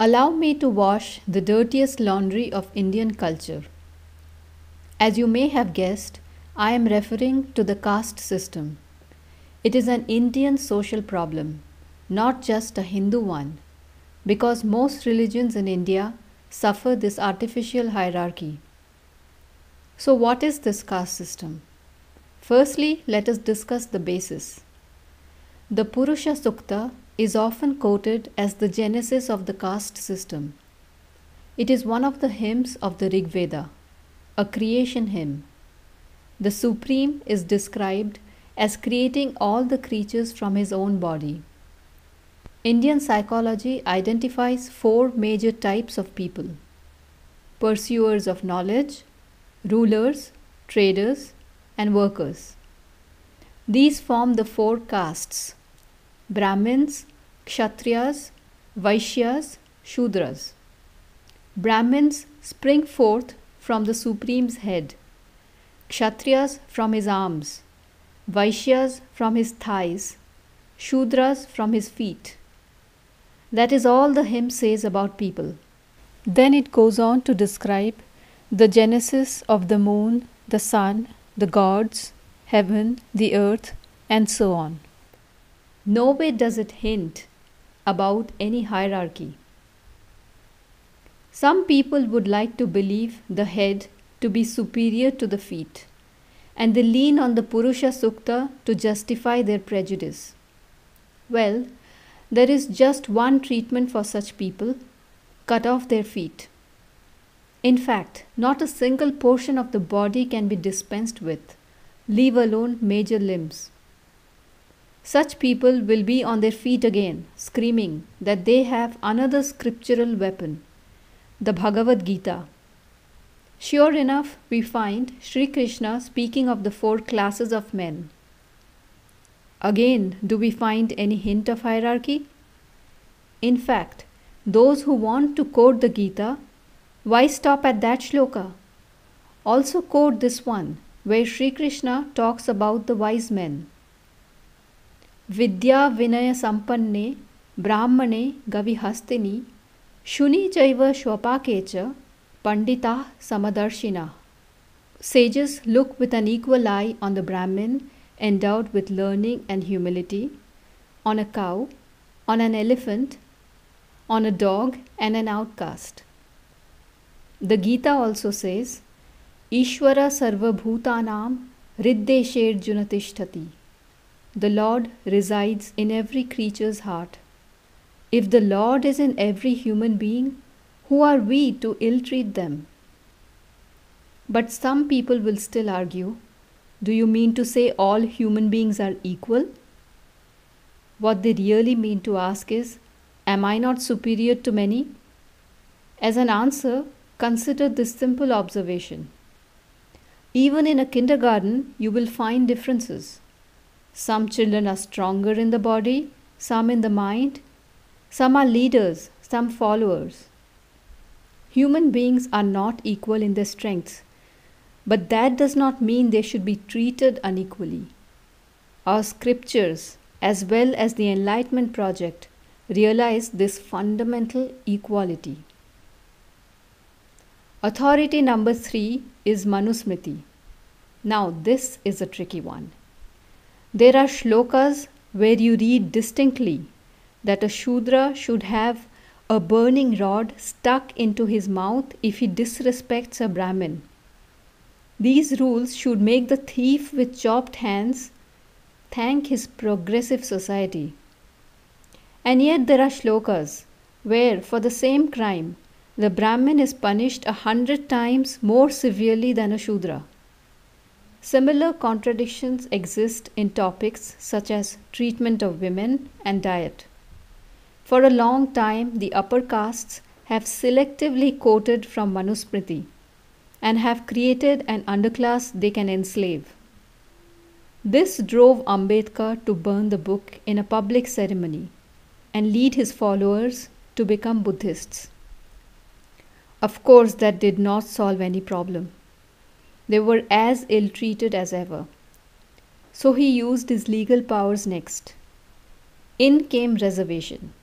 Allow me to wash the dirtiest laundry of Indian culture. As you may have guessed, I am referring to the caste system. It is an Indian social problem, not just a Hindu one, because most religions in India suffer this artificial hierarchy. So, what is this caste system? Firstly, let us discuss the basis. The Purusha Sukta is often quoted as the genesis of the caste system. It is one of the hymns of the Rig Veda, a creation hymn. The Supreme is described as creating all the creatures from his own body. Indian psychology identifies four major types of people: pursuers of knowledge, rulers, traders, and workers. These form the four castes: Brahmins, Kshatriyas, Vaishyas, Shudras. Brahmins spring forth from the Supreme's head, Kshatriyas from his arms, Vaishyas from his thighs, Shudras from his feet. That is all the hymn says about people. Then it goes on to describe the genesis of the moon, the sun, the gods, heaven, the earth, and so on. Nowhere does it hint about any hierarchy. Some people would like to believe the head to be superior to the feet, and they lean on the Purusha Sukta to justify their prejudice. Well, there is just one treatment for such people: cut off their feet. In fact, not a single portion of the body can be dispensed with, leave alone major limbs. Such people will be on their feet again, screaming that they have another scriptural weapon, the Bhagavad Gita. Sure enough, we find Sri Krishna speaking of the four classes of men. Again, do we find any hint of hierarchy? In fact, those who want to quote the Gita, why stop at that shloka? Also quote this one, where Sri Krishna talks about the wise men. Vidya Vinaya Sampanne Brahmane Gavihastini Shuni Chaiva Shwapakecha Pandita Samadarshina. Sages look with an equal eye on the Brahmin endowed with learning and humility, on a cow, on an elephant, on a dog, and an outcast. The Gita also says, Ishvara Sarva Bhutanam Riddesher Junatishtati. The Lord resides in every creature's heart. If the Lord is in every human being, who are we to ill-treat them? But some people will still argue, do you mean to say all human beings are equal? What they really mean to ask is, am I not superior to many? As an answer, consider this simple observation. Even in a kindergarten, you will find differences. Some children are stronger in the body, some in the mind, some are leaders, some followers. Human beings are not equal in their strengths, but that does not mean they should be treated unequally. Our scriptures, as well as the Enlightenment Project, realize this fundamental equality. Authority number 3 is Manusmriti. Now this is a tricky one. There are shlokas where you read distinctly that a Shudra should have a burning rod stuck into his mouth if he disrespects a Brahmin. These rules should make the thief with chopped hands thank his progressive society. And yet there are shlokas where, for the same crime, the Brahmin is punished 100 times more severely than a Shudra. Similar contradictions exist in topics such as treatment of women and diet. For a long time, the upper castes have selectively quoted from Manusmriti and have created an underclass they can enslave. This drove Ambedkar to burn the book in a public ceremony and lead his followers to become Buddhists. Of course, that did not solve any problem. They were as ill-treated as ever. So he used his legal powers next. In came Reservation.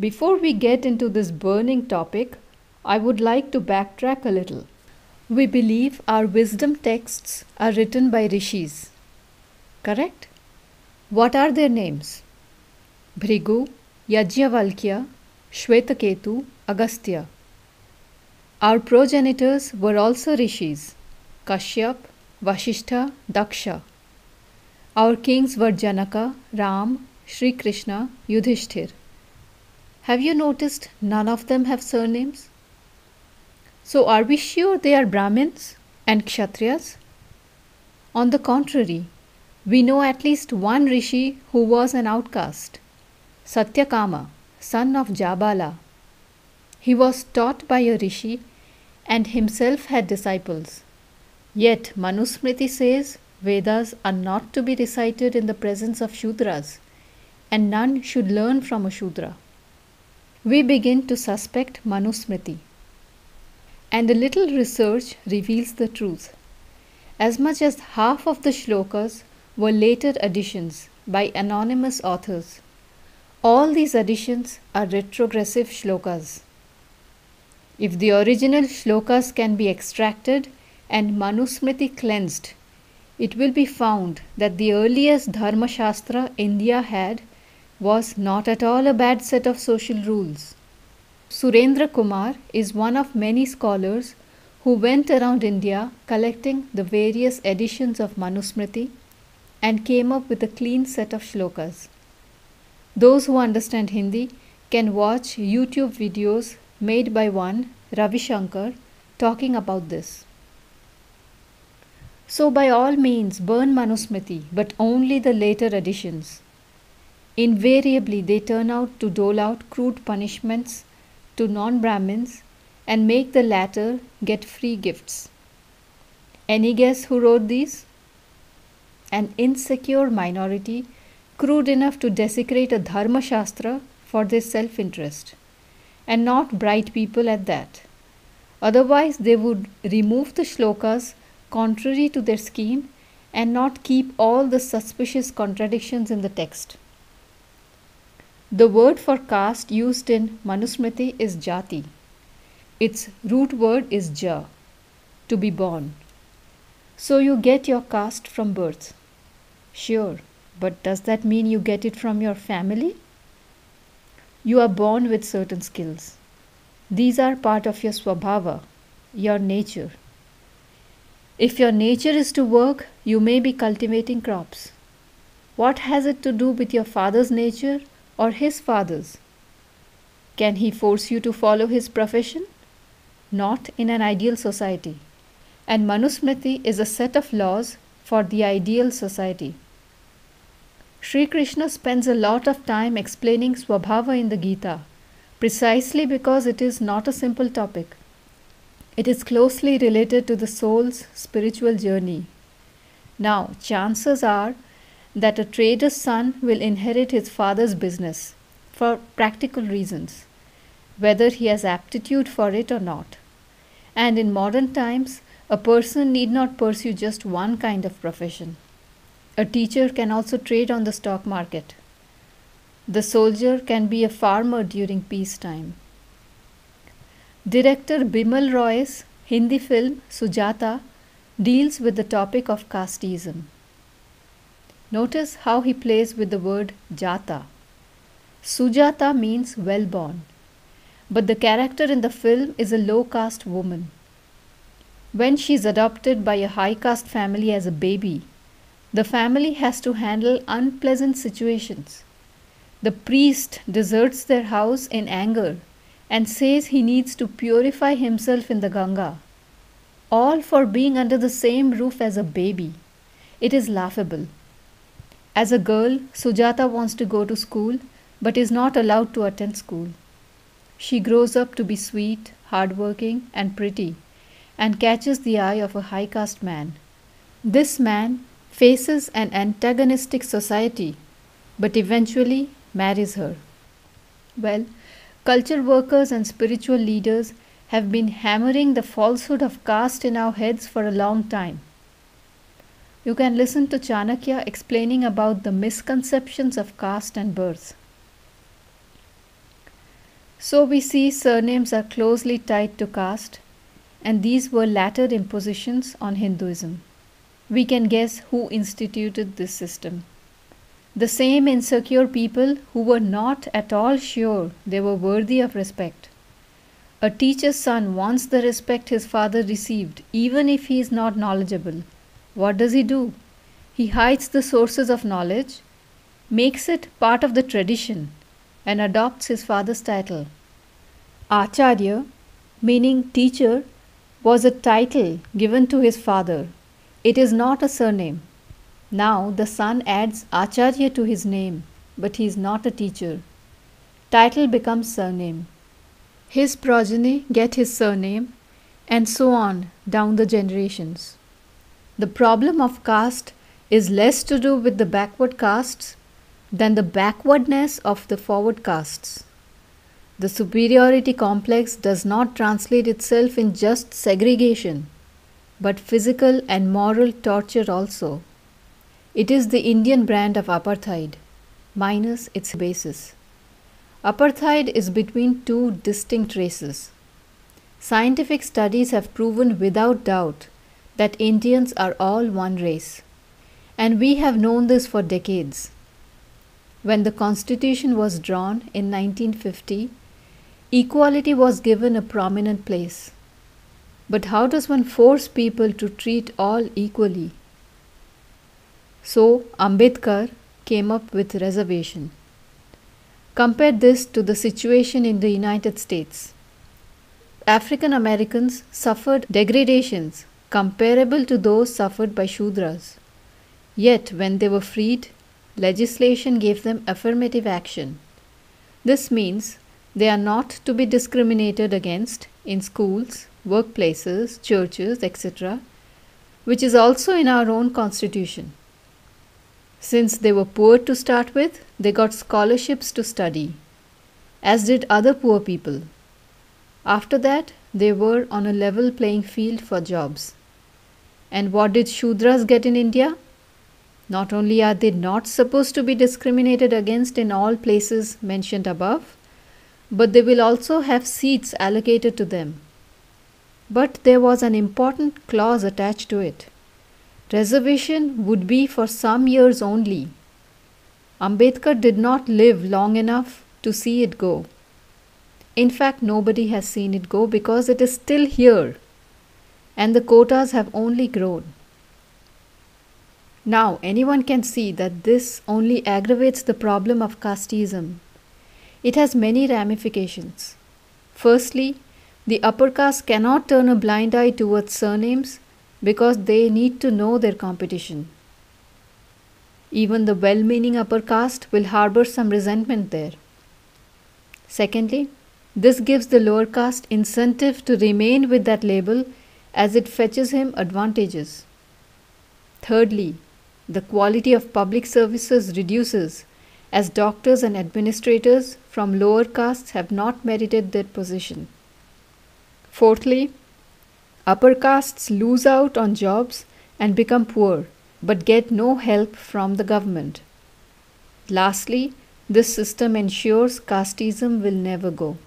Before we get into this burning topic, I would like to backtrack a little. We believe our wisdom texts are written by rishis. Correct? What are their names? Bhrigu, Yajnavalkya, Shvetaketu, Agastya. Our progenitors were also rishis, Kashyap, Vashishtha, Daksha. Our kings were Janaka, Ram, Sri Krishna, Yudhishthir. Have you noticed none of them have surnames? So are we sure they are Brahmins and Kshatriyas? On the contrary, we know at least one rishi who was an outcast, Satyakama, son of Jabala. He was taught by a rishi and himself had disciples. Yet Manusmriti says Vedas are not to be recited in the presence of Shudras, and none should learn from a Shudra. We begin to suspect Manusmriti. And a little research reveals the truth. As much as half of the shlokas were later additions by anonymous authors. All these additions are retrogressive shlokas. If the original shlokas can be extracted and Manusmriti cleansed, it will be found that the earliest Dharma Shastra India had was not at all a bad set of social rules. Surendra Kumar is one of many scholars who went around India collecting the various editions of Manusmriti and came up with a clean set of shlokas. Those who understand Hindi can watch YouTube videos made by one, Ravi Shankar, talking about this. So by all means burn Manusmriti, but only the later editions. Invariably they turn out to dole out crude punishments to non-Brahmins and make the latter get free gifts. Any guess who wrote these? An insecure minority crude enough to desecrate a Dharma Shastra for their self-interest, and not bright people at that. Otherwise they would remove the shlokas contrary to their scheme and not keep all the suspicious contradictions in the text. The word for caste used in Manusmriti is Jati. Its root word is ja, to be born. So you get your caste from birth. Sure, but does that mean you get it from your family? You are born with certain skills. These are part of your swabhava, your nature. If your nature is to work, you may be cultivating crops. What has it to do with your father's nature or his father's? Can he force you to follow his profession? Not in an ideal society. And Manusmriti is a set of laws for the ideal society. Sri Krishna spends a lot of time explaining Swabhava in the Gita, precisely because it is not a simple topic. It is closely related to the soul's spiritual journey. Now, chances are that a trader's son will inherit his father's business for practical reasons, whether he has aptitude for it or not. And in modern times, a person need not pursue just one kind of profession. A teacher can also trade on the stock market. The soldier can be a farmer during peacetime. Director Bimal Roy's Hindi film Sujata deals with the topic of casteism. Notice how he plays with the word Jata. Sujata means well-born, but the character in the film is a low-caste woman. When she is adopted by a high-caste family as a baby, the family has to handle unpleasant situations. The priest deserts their house in anger and says he needs to purify himself in the Ganga, all for being under the same roof as a baby. It is laughable. As a girl, Sujata wants to go to school but is not allowed to attend school. She grows up to be sweet, hardworking, and pretty, and catches the eye of a high caste man. This man faces an antagonistic society, but eventually marries her. Well, culture workers and spiritual leaders have been hammering the falsehood of caste in our heads for a long time. You can listen to Chanakya explaining about the misconceptions of caste and birth. So we see surnames are closely tied to caste, and these were latter impositions on Hinduism. We can guess who instituted this system. The same insecure people who were not at all sure they were worthy of respect. A teacher's son wants the respect his father received, even if he is not knowledgeable. What does he do? He hides the sources of knowledge, makes it part of the tradition, and adopts his father's title. Acharya, meaning teacher, was a title given to his father. It is not a surname. Now the son adds Acharya to his name, but he is not a teacher. Title becomes surname. His progeny get his surname, and so on down the generations. The problem of caste is less to do with the backward castes than the backwardness of the forward castes. The superiority complex does not translate itself in just segregation, but physical and moral torture also. It is the Indian brand of apartheid, minus its basis. Apartheid is between two distinct races. Scientific studies have proven without doubt that Indians are all one race, and we have known this for decades. When the Constitution was drawn in 1950, equality was given a prominent place. But how does one force people to treat all equally? So Ambedkar came up with reservation. Compare this to the situation in the United States. African Americans suffered degradations comparable to those suffered by Shudras. Yet when they were freed, legislation gave them affirmative action. This means they are not to be discriminated against in schools, workplaces, churches, etc., which is also in our own constitution. Since they were poor to start with, they got scholarships to study, as did other poor people. After that, they were on a level playing field for jobs. And what did Shudras get in India? Not only are they not supposed to be discriminated against in all places mentioned above, but they will also have seats allocated to them. But there was an important clause attached to it. Reservation would be for some years only. Ambedkar did not live long enough to see it go. In fact, nobody has seen it go because it is still here, and the quotas have only grown. Now, anyone can see that this only aggravates the problem of casteism. It has many ramifications. Firstly, the upper caste cannot turn a blind eye towards surnames because they need to know their competition. Even the well-meaning upper caste will harbor some resentment there. Secondly, this gives the lower caste incentive to remain with that label as it fetches him advantages. Thirdly, the quality of public services reduces as doctors and administrators from lower castes have not merited their position. Fourthly, upper castes lose out on jobs and become poor, but get no help from the government. Lastly, this system ensures casteism will never go.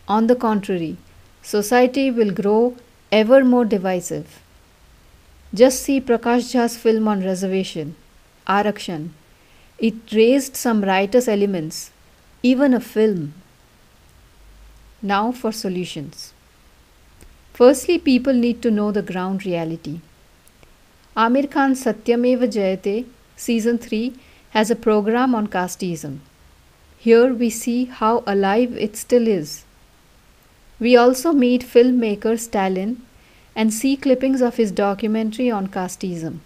On the contrary, society will grow ever more divisive. Just see Prakash Jha's film on reservation, Arakshan. It raised some riotous elements, even a film. Now for solutions. Firstly, people need to know the ground reality. Amir Khan's Satyameva Jayate, Season 3, has a program on casteism. Here we see how alive it still is. We also meet filmmaker Stalin and see clippings of his documentary on casteism.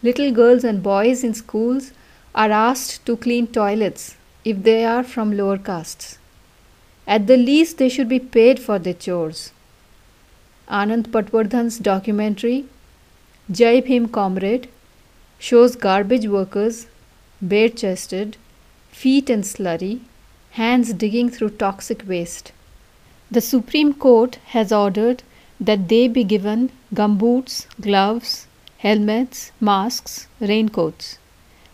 Little girls and boys in schools are asked to clean toilets if they are from lower castes. At the least, they should be paid for their chores. Anand Patwardhan's documentary, Jai Bhim Comrade, shows garbage workers, bare-chested, feet in slurry, hands digging through toxic waste. The Supreme Court has ordered that they be given gumboots, gloves, helmets, masks, raincoats,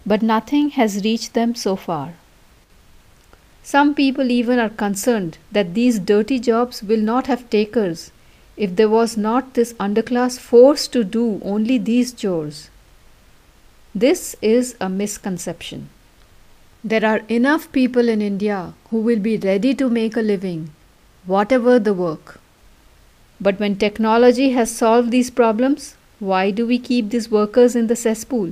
but nothing has reached them so far. Some people even are concerned that these dirty jobs will not have takers if there was not this underclass forced to do only these chores. This is a misconception. There are enough people in India who will be ready to make a living, whatever the work. But when technology has solved these problems, why do we keep these workers in the cesspool?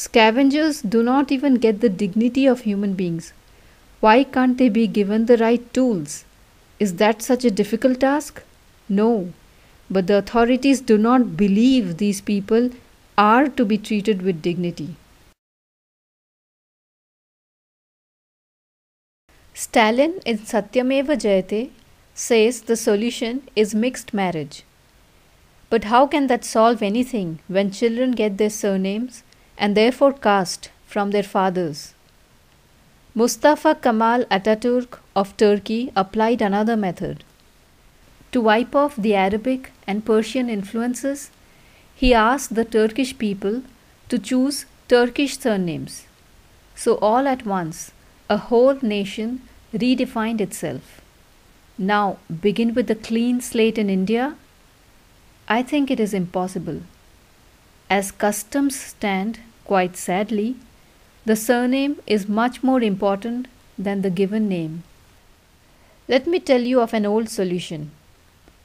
Scavengers do not even get the dignity of human beings. Why can't they be given the right tools? Is that such a difficult task? No, but the authorities do not believe these people are to be treated with dignity. Stalin in Satyameva Jayate says the solution is mixed marriage. But how can that solve anything when children get their surnames and therefore caste from their fathers? Mustafa Kemal Atatürk of Turkey applied another method. To wipe off the Arabic and Persian influences, he asked the Turkish people to choose Turkish surnames. So all at once, a whole nation redefined itself. Now begin with a clean slate in India? I think it is impossible. As customs stand, quite sadly, the surname is much more important than the given name. Let me tell you of an old solution.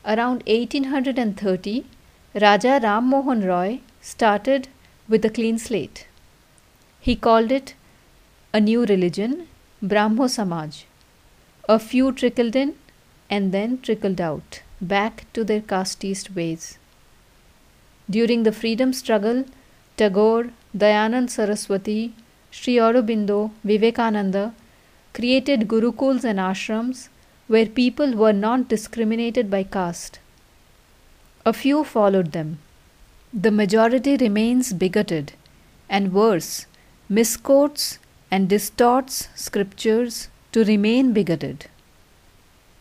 Around 1830, Raja Ram Mohan Roy started with a clean slate. He called it a new religion, Brahmo Samaj. A few trickled in and then trickled out, back to their casteist ways. During the freedom struggle, Tagore, Dayanand Saraswati, Sri Aurobindo, Vivekananda created gurukuls and ashrams where people were not discriminated by caste. A few followed them. The majority remains bigoted and worse, misquotes and distorts scriptures to remain bigoted.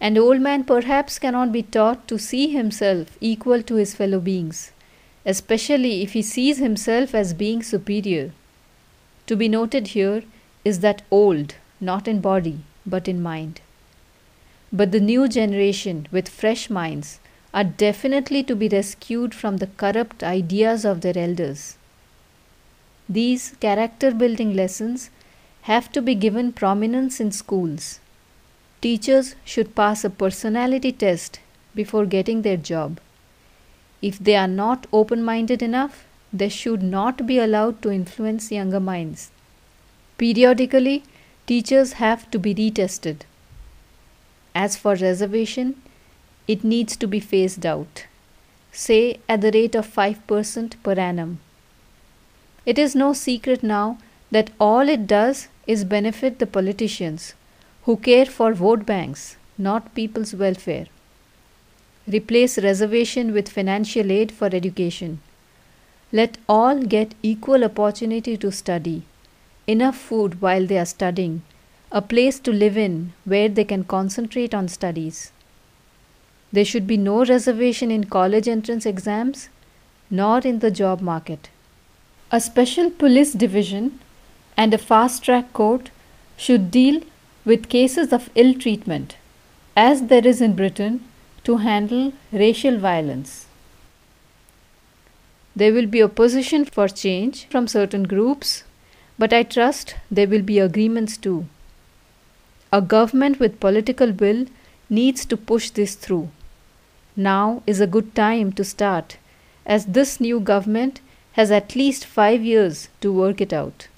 An old man perhaps cannot be taught to see himself equal to his fellow beings, especially if he sees himself as being superior. To be noted here is that old, not in body, but in mind. But the new generation with fresh minds are definitely to be rescued from the corrupt ideas of their elders. These character building lessons have to be given prominence in schools. Teachers should pass a personality test before getting their job. If they are not open-minded enough, they should not be allowed to influence younger minds. Periodically, teachers have to be retested. As for reservation, it needs to be phased out, say at the rate of 5% per annum. It is no secret now that all it does is benefit the politicians who care for vote banks, not people's welfare. Replace reservation with financial aid for education. Let all get equal opportunity to study, enough food while they are studying, a place to live in where they can concentrate on studies. There should be no reservation in college entrance exams, nor in the job market. A special police division and a fast-track court should deal with cases of ill treatment, as there is in Britain, to handle racial violence. There will be opposition for change from certain groups, but I trust there will be agreements too. A government with political will needs to push this through. Now is a good time to start, as this new government has at least 5 years to work it out.